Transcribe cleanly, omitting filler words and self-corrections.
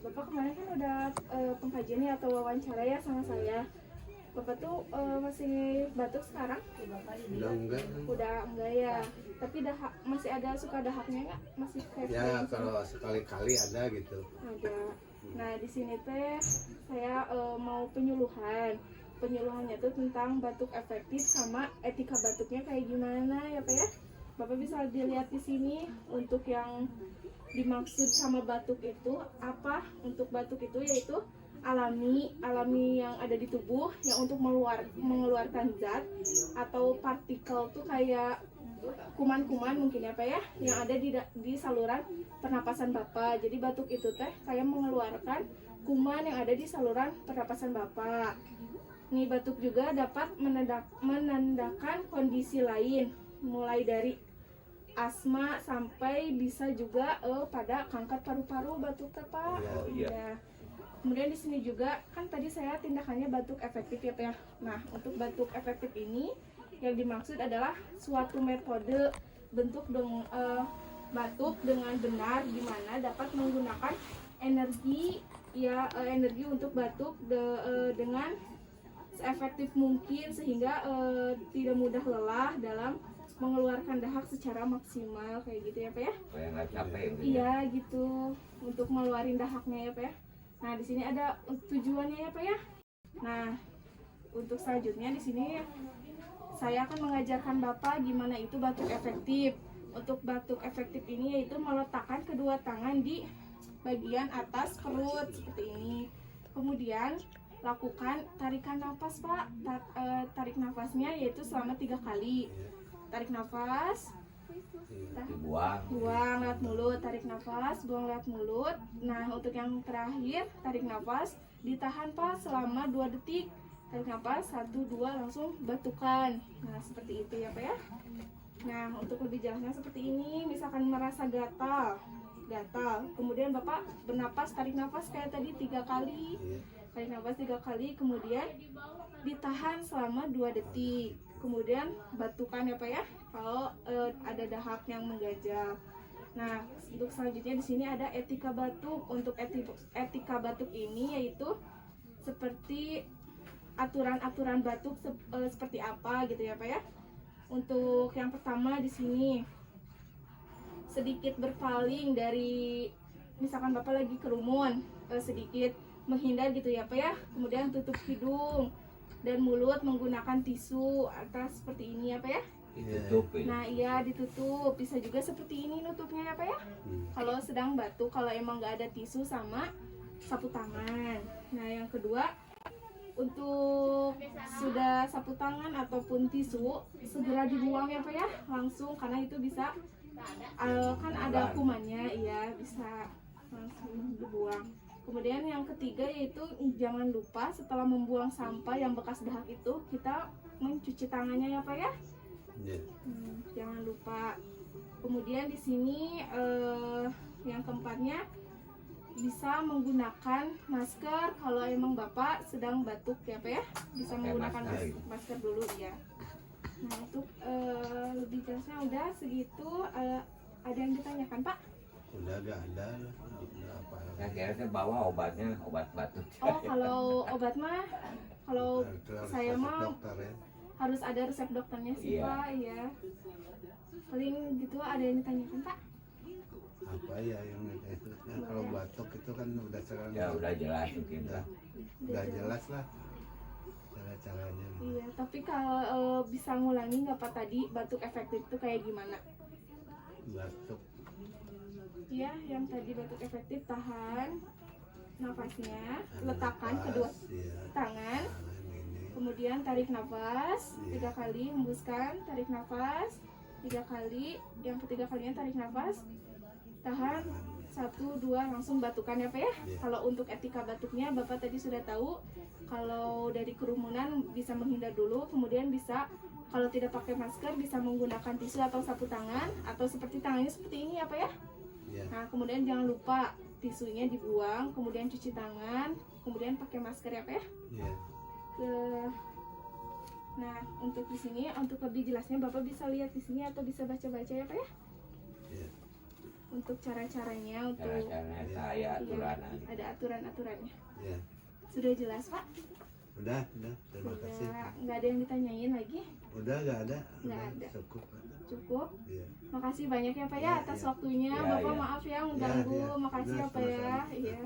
Bapak kemarin kan udah pengkajian nih atau wawancara ya sama saya. Bapak tuh masih batuk sekarang? Udah enggak. Udah enggak ya. Tapi dahak masih ada suka dahaknya nggak? Masih kayak Ya kering? kalau sekali-kali ada gitu. Ada. Nah di sini teh saya mau penyuluhan. Penyuluhannya tuh tentang batuk efektif sama etika batuknya kayak gimana ya Pak ya? Bapak bisa dilihat di sini untuk yang dimaksud sama batuk itu apa? Untuk batuk itu yaitu alami yang ada di tubuh yang untuk mengeluarkan zat atau partikel tuh kayak kuman-kuman mungkin ya Pak ya yang ada di saluran pernapasan Bapak. Jadi batuk itu teh kayak mengeluarkan kuman yang ada di saluran pernapasan Bapak. Nih batuk juga dapat menandakan kondisi lain mulai dari asma sampai bisa juga pada kanker paru-paru batuk teh Pak. Iya. Ya. Kemudian di sini juga kan tadi saya tindakannya batuk efektif ya Pak ya. Nah, untuk batuk efektif ini yang dimaksud adalah suatu metode bentuk batuk dengan benar di mana dapat menggunakan energi energi untuk batuk dengan seefektif mungkin sehingga tidak mudah lelah dalam mengeluarkan dahak secara maksimal kayak gitu ya Pak ya. Kayak nggak capek gitu. Iya gitu untuk ngeluarin dahaknya ya Pak ya. Nah di sini ada tujuannya ya Pak ya. Nah untuk selanjutnya di sini saya akan mengajarkan Bapak gimana itu batuk efektif. Untuk batuk efektif ini yaitu meletakkan kedua tangan di bagian atas perut seperti ini. Kemudian lakukan tarikan nafas Pak. Tarik nafasnya yaitu selama 3 kali. Tarik nafas, Dibuang. buang lewat mulut, tarik nafas, buang lewat mulut. Nah untuk yang terakhir tarik nafas, ditahan Pak selama 2 detik. Tarik nafas 1, 2 langsung batukan. Nah seperti itu ya Pak ya. Nah untuk lebih jelasnya seperti ini, misalkan merasa gatal, kemudian Bapak bernapas, tarik nafas kayak tadi 3 kali. Tarik nafas 3 kali, kemudian ditahan selama 2 detik. Kemudian batukan ya Pak ya, kalau ada dahak yang mengganjal. Nah, untuk selanjutnya di sini ada etika batuk. Untuk etika batuk ini yaitu seperti aturan-aturan batuk seperti apa gitu ya Pak ya. Untuk yang pertama di sini sedikit berpaling dari misalkan Bapak lagi kerumun, sedikit menghindar gitu ya Pak ya. Kemudian tutup hidung dan mulut menggunakan tisu atas seperti ini ya Pak ya. Ditutup ya. Nah iya ditutup, bisa juga seperti ini nutupnya ya Pak ya. Kalau sedang batuk, kalau emang nggak ada tisu sama sapu tangan. Nah yang kedua, untuk sudah sapu tangan ataupun tisu segera dibuang ya Pak ya, langsung karena itu bisa kan ada kumannya, iya bisa langsung dibuang. Kemudian yang ketiga yaitu jangan lupa setelah membuang sampah yang bekas dahak itu kita mencuci tangannya ya Pak ya. Jangan lupa. Kemudian di sini yang keempatnya bisa menggunakan masker kalau emang Bapak sedang batuk ya Pak ya. Bisa menggunakan masker dulu ya. Nah untuk lebih jelasnya udah segitu. Ada yang ditanyakan Pak? Udah gak ada. Udah apa? Saya kira bawa obatnya, obat batuk. Oh kalau obat mah kalau Harus saya resep mah dokter ya. harus ada resep dokternya sih Iya. Pak ya. Paling gitu. Ada yang ditanyakan Pak? Apa ya yang kalau batuk itu kan udah sekarang Ya udah jelas mungkin lah. udah jelas lah cara-caranya. Iya, tapi kalau bisa ngulangi nggak Pak tadi batuk efektif itu kayak gimana? Batuk Iya, yang tadi batuk efektif tahan nafasnya, letakkan nafas, kedua ya, tangan, tangan ini. kemudian tarik nafas Iya. 3 kali, hembuskan, tarik nafas 3 kali, yang ketiga kalinya tarik nafas, tahan 1, 2 langsung batukan ya Pak ya. Iya. Kalau untuk etika batuknya Bapak tadi sudah tahu, kalau dari kerumunan bisa menghindar dulu, kemudian bisa kalau tidak pakai masker bisa menggunakan tisu atau sapu tangan atau seperti tangannya seperti ini ya Pak ya. Ya. Nah kemudian jangan lupa tisunya dibuang, kemudian cuci tangan, kemudian pakai masker ya Pak ya. Ya. Nah untuk di sini untuk lebih jelasnya Bapak bisa lihat di sini atau bisa baca-baca ya Pak ya. Ya. untuk cara-caranya untuk Cara-caranya saya iya, aturan. ada aturan-aturannya. Ya, Sudah jelas Pak? udah, terima kasih. Nggak ada yang ditanyain lagi? Udah nggak ada, Nggak udah ada. cukup. Cukup? Iya. Makasih banyak ya Pak ya Iya, atas iya. waktunya. Iya, Bapak iya. maaf ya mengganggu. Iya, iya. Makasih Udah, ya Pak ya. sama-sama. Iya.